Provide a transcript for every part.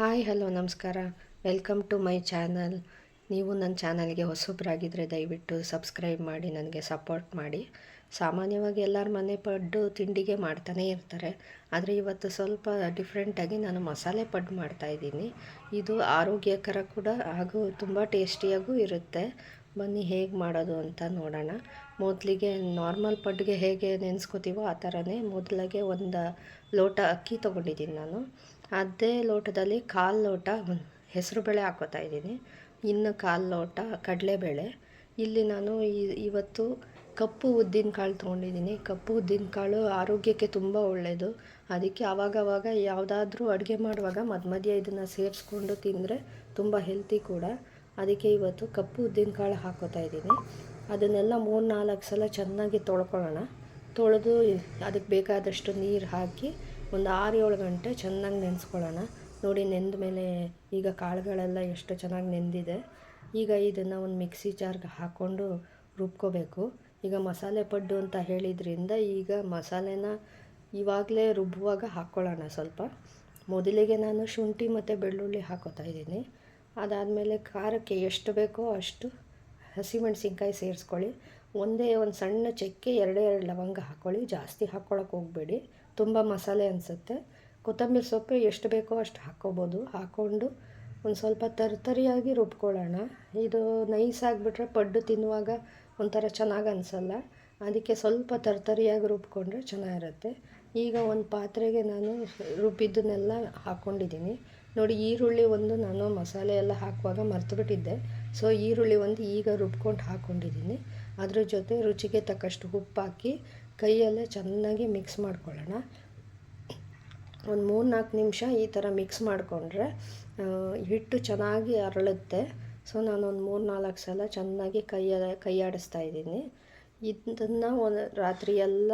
Hi hello ನಮಸ್ಕಾರ. Welcome to my channel. ನೀವು ನನ್ನ ಚಾನಲ್ಗೆ ಹೊಸಬ್ರಾಗಿದ್ದರೆ ದಯವಿಟ್ಟು ಸಬ್ಸ್ಕ್ರೈಬ್ ಮಾಡಿ ನನಗೆ ಸಪೋರ್ಟ್ ಮಾಡಿ. ಸಾಮಾನ್ಯವಾಗಿ ಎಲ್ಲರ ಮನೆ ಪಡ್ಡು ತಿಂಡಿಗೆ ಮಾಡ್ತಾನೇ ಇರ್ತಾರೆ. ಆದರೆ ಇವತ್ತು ಸ್ವಲ್ಪ ಡಿಫ್ರೆಂಟಾಗಿ ನಾನು ಮಸಾಲೆ ಪಡ್ಡು ಮಾಡ್ತಾಯಿದ್ದೀನಿ. ಇದು ಆರೋಗ್ಯಕರ ಕೂಡ ಹಾಗೂ ತುಂಬ ಟೇಸ್ಟಿಯಾಗೂ ಇರುತ್ತೆ. ಬನ್ನಿ ಹೇಗೆ ಮಾಡೋದು ಅಂತ ನೋಡೋಣ. ಮೊದಲಿಗೆ ನಾರ್ಮಲ್ ಪಡ್ಡಿಗೆ ಹೇಗೆ ನೆನೆಸ್ಕೋತೀವೋ ಆ ಥರನೇ ಮೊದಲಿಗೆ ಒಂದು ಲೋಟ ಅಕ್ಕಿ ತೊಗೊಂಡಿದ್ದೀನಿ ನಾನು. ಅದೇ ಲೋಟದಲ್ಲಿ ಕಾಲು ಲೋಟ ಹೆಸರುಬೇಳೆ ಹಾಕ್ಕೋತಾ ಇದ್ದೀನಿ. ಇನ್ನು ಕಾಲು ಲೋಟ ಕಡಲೆಬೇಳೆ. ಇಲ್ಲಿ ನಾನು ಇವತ್ತು ಕಪ್ಪು ಉದ್ದಿನಕಾಳು ತೊಗೊಂಡಿದ್ದೀನಿ. ಕಪ್ಪು ಉದ್ದಿನಕಾಳು ಆರೋಗ್ಯಕ್ಕೆ ತುಂಬ ಒಳ್ಳೆಯದು. ಅದಕ್ಕೆ ಆವಾಗವಾಗ ಯಾವುದಾದ್ರೂ ಅಡುಗೆ ಮಾಡುವಾಗ ಮಧ್ಯೆ ಇದನ್ನು ಸೇರಿಸ್ಕೊಂಡು ತಿಂದರೆ ತುಂಬ ಹೆಲ್ತಿ ಕೂಡ. ಅದಕ್ಕೆ ಇವತ್ತು ಕಪ್ಪು ಉದ್ದಿನಕಾಳು ಹಾಕ್ಕೋತಾ ಇದ್ದೀನಿ. ಅದನ್ನೆಲ್ಲ 3-4 ಸಲ ಚೆನ್ನಾಗಿ ತೊಳ್ಕೊಳ್ಳೋಣ. ತೊಳೆದು ಅದಕ್ಕೆ ಬೇಕಾದಷ್ಟು ನೀರು ಹಾಕಿ ಒಂದು 6-7 ಗಂಟೆ ಚೆನ್ನಾಗಿ ನೆನೆಸ್ಕೊಳ್ಳೋಣ. ನೋಡಿ ನೆಂದ ಮೇಲೆ ಈಗ ಕಾಳುಗಳೆಲ್ಲ ಎಷ್ಟು ಚೆನ್ನಾಗಿ ನೆಂದಿದೆ. ಈಗ ಇದನ್ನು ಒಂದು ಮಿಕ್ಸಿ ಜಾರ್ಗೆ ಹಾಕ್ಕೊಂಡು ರುಬ್ಕೋಬೇಕು. ಈಗ ಮಸಾಲೆ ಪಡ್ಡು ಅಂತ ಹೇಳಿದ್ರಿಂದ ಈಗ ಮಸಾಲೆನ ಇವಾಗಲೇ ರುಬ್ಬುವಾಗ ಹಾಕ್ಕೊಳ್ಳೋಣ. ಸ್ವಲ್ಪ ಮೊದಲಿಗೆ ನಾನು ಶುಂಠಿ ಮತ್ತು ಬೆಳ್ಳುಳ್ಳಿ ಹಾಕ್ಕೋತಾ ಇದ್ದೀನಿ. ಅದಾದಮೇಲೆ ಖಾರಕ್ಕೆ ಎಷ್ಟು ಬೇಕೋ ಅಷ್ಟು ಹಸಿಮೆಣಸಿನ್ಕಾಯಿ ಸೇರಿಸ್ಕೊಳ್ಳಿ. ಒಂದು ಸಣ್ಣ ಚಕ್ಕೆ 2 ಲವಂಗ ಹಾಕ್ಕೊಳ್ಳಿ. ಜಾಸ್ತಿ ಹಾಕ್ಕೊಳಕ್ಕೆ ಹೋಗಬೇಡಿ, ತುಂಬ ಮಸಾಲೆ ಅನಿಸುತ್ತೆ. ಕೊತ್ತಂಬರಿ ಸೊಪ್ಪು ಎಷ್ಟು ಬೇಕೋ ಅಷ್ಟು ಹಾಕ್ಕೋಬೋದು. ಹಾಕ್ಕೊಂಡು ಒಂದು ಸ್ವಲ್ಪ ತರಿಯಾಗಿ ರುಬ್ಕೊಳ್ಳೋಣ. ಇದು ನೈಸ್ ಆಗಿಬಿಟ್ರೆ ಪಡ್ಡು ತಿನ್ನುವಾಗ ಒಂಥರ ಚೆನ್ನಾಗಿ ಅನಿಸಲ್ಲ. ಅದಕ್ಕೆ ಸ್ವಲ್ಪ ತರಿಯಾಗಿ ರುಬ್ಕೊಂಡ್ರೆ ಚೆನ್ನಾಗಿರುತ್ತೆ. ಈಗ ಒಂದು ಪಾತ್ರೆಗೆ ನಾನು ರುಬ್ಬಿದ್ದನ್ನೆಲ್ಲ ಹಾಕ್ಕೊಂಡಿದ್ದೀನಿ. ನೋಡಿ, ಈರುಳ್ಳಿ ಒಂದು ನಾನು ಮಸಾಲೆ ಎಲ್ಲ ಹಾಕುವಾಗ ಮರ್ತುಬಿಟ್ಟಿದ್ದೆ. ಸೊ ಈರುಳ್ಳಿ ಒಂದು ಈಗ ರುಬ್ಕೊಂಡು ಹಾಕ್ಕೊಂಡಿದ್ದೀನಿ. ಅದ್ರ ಜೊತೆ ರುಚಿಗೆ ತಕ್ಕಷ್ಟು ಉಪ್ಪು ಹಾಕಿ ಕೈಯಲ್ಲೇ ಚೆನ್ನಾಗಿ ಮಿಕ್ಸ್ ಮಾಡ್ಕೊಳ್ಳೋಣ. ಒಂದು 3-4 ನಿಮಿಷ ಈ ಥರ ಮಿಕ್ಸ್ ಮಾಡಿಕೊಂಡ್ರೆ ಹಿಟ್ಟು ಚೆನ್ನಾಗಿ ಅರಳುತ್ತೆ. ಸೊ ನಾನೊಂದು 3-4 ಸಲ ಚೆನ್ನಾಗಿ ಕೈಯಾಡಿಸ್ತಾ ಇದ್ದೀನಿ. ಇದನ್ನು ಒಂದು ರಾತ್ರಿ ಎಲ್ಲ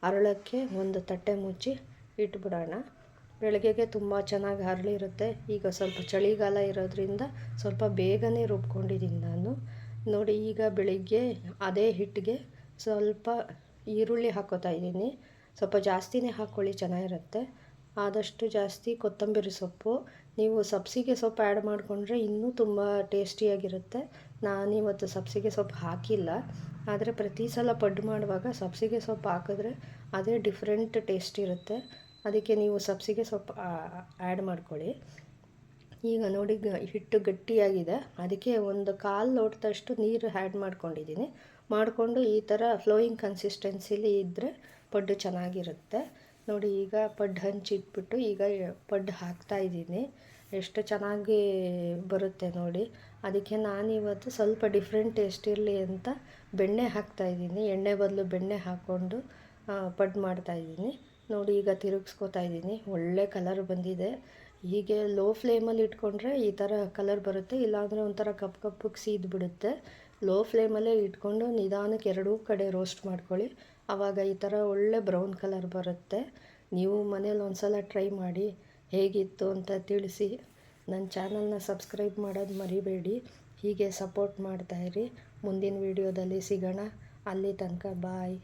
ಅರಳೋಕ್ಕೆ ಒಂದು ತಟ್ಟೆ ಮುಚ್ಚಿ ಇಟ್ಬಿಡೋಣ. ಬೆಳಗ್ಗೆಗೆ ತುಂಬ ಚೆನ್ನಾಗಿ ಅರಳಿರುತ್ತೆ. ಈಗ ಸ್ವಲ್ಪ ಚಳಿಗಾಲ ಇರೋದ್ರಿಂದ ಸ್ವಲ್ಪ ಬೇಗನೆ ರುಬ್ಕೊಂಡಿದ್ದೀನಿ ನಾನು. ನೋಡಿ, ಈಗ ಬೆಳಿಗ್ಗೆ ಅದೇ ಹಿಟ್ಟಿಗೆ ಸ್ವಲ್ಪ ಈರುಳ್ಳಿ ಹಾಕ್ಕೋತಾ ಇದ್ದೀನಿ. ಸ್ವಲ್ಪ ಜಾಸ್ತಿನೇ ಹಾಕ್ಕೊಳ್ಳಿ, ಚೆನ್ನಾಗಿರುತ್ತೆ. ಆದಷ್ಟು ಜಾಸ್ತಿ ಕೊತ್ತಂಬರಿ ಸೊಪ್ಪು. ನೀವು ಸಬ್ಸಿಗೆ ಸೊಪ್ಪು ಆ್ಯಡ್ ಮಾಡಿಕೊಂಡ್ರೆ ಇನ್ನೂ ತುಂಬ ಟೇಸ್ಟಿಯಾಗಿರುತ್ತೆ. ನಾನಿವತ್ತು ಸಬ್ಸಿಗೆ ಸೊಪ್ಪು ಹಾಕಿಲ್ಲ. ಆದರೆ ಪ್ರತಿ ಸಲ ಪಡ್ಡು ಮಾಡುವಾಗ ಸಬ್ಸಿಗೆ ಸೊಪ್ಪು ಹಾಕಿದ್ರೆ ಅದೇ ಡಿಫ್ರೆಂಟ್ ಟೇಸ್ಟ್ ಇರುತ್ತೆ. ಅದಕ್ಕೆ ನೀವು ಸಬ್ಸಿಗೆ ಸೊಪ್ಪು ಆ್ಯಡ್ ಮಾಡ್ಕೊಳ್ಳಿ. ಈಗ ನೋಡಿ, ಹಿಟ್ಟು ಗಟ್ಟಿಯಾಗಿದೆ. ಅದಕ್ಕೆ ಒಂದು 1/4 ಲೋಟದಷ್ಟು ನೀರು ಆ್ಯಡ್ ಮಾಡ್ಕೊಂಡಿದ್ದೀನಿ. ಮಾಡಿಕೊಂಡು ಈ ಥರ ಫ್ಲೋಯಿಂಗ್ ಕನ್ಸಿಸ್ಟೆನ್ಸಿಲಿ ಇದ್ದರೆ ಪಡ್ಡು ಚೆನ್ನಾಗಿರುತ್ತೆ. ನೋಡಿ, ಈಗ ಪಡ್ಡು ಹಂಚಿಟ್ಬಿಟ್ಟು ಈಗ ಪಡ್ಡು ಹಾಕ್ತಾಯಿದ್ದೀನಿ. ಎಷ್ಟು ಚೆನ್ನಾಗಿ ಬರುತ್ತೆ ನೋಡಿ. ಅದಕ್ಕೆ ನಾನಿವತ್ತು ಸ್ವಲ್ಪ ಡಿಫ್ರೆಂಟ್ ಟೇಸ್ಟ್ ಇರಲಿ ಅಂತ ಬೆಣ್ಣೆ ಹಾಕ್ತಾಯಿದ್ದೀನಿ. ಎಣ್ಣೆ ಬದಲು ಬೆಣ್ಣೆ ಹಾಕ್ಕೊಂಡು ಪಡ್ಡು ಮಾಡ್ತಾಯಿದ್ದೀನಿ. ನೋಡಿ, ಈಗ ತಿರುಗಿಸ್ಕೋತಾ ಇದ್ದೀನಿ. ಒಳ್ಳೆ ಕಲರ್ ಬಂದಿದೆ. ಹೀಗೆ ಲೋ ಫ್ಲೇಮಲ್ಲಿ ಇಟ್ಕೊಂಡ್ರೆ ಈ ಥರ ಕಲರ್ ಬರುತ್ತೆ. ಇಲ್ಲಾಂದರೆ ಒಂಥರ ಕಪ್ಪಗೆ ಸೀದ್ಬಿಡುತ್ತೆ. ಲೋ ಫ್ಲೇಮಲ್ಲೇ ಇಟ್ಕೊಂಡು ನಿಧಾನಕ್ಕೆ ಎರಡೂ ಕಡೆ ರೋಸ್ಟ್ ಮಾಡ್ಕೊಳ್ಳಿ. ಆವಾಗ ಈ ಥರ ಒಳ್ಳೆ ಬ್ರೌನ್ ಕಲರ್ ಬರುತ್ತೆ. ನೀವು ಮನೇಲಿ ಒಂದು ಸಲ ಟ್ರೈ ಮಾಡಿ ಹೇಗಿತ್ತು ಅಂತ ತಿಳಿಸಿ. ನನ್ನ ಚಾನಲ್ನ ಸಬ್ಸ್ಕ್ರೈಬ್ ಮಾಡೋದು ಮರಿಬೇಡಿ. ಹೀಗೆ ಸಪೋರ್ಟ್ ಮಾಡ್ತಾಯಿರಿ. ಮುಂದಿನ ವೀಡಿಯೋದಲ್ಲಿ ಸಿಗೋಣ. ಅಲ್ಲಿ ತನಕ ಬಾಯ್.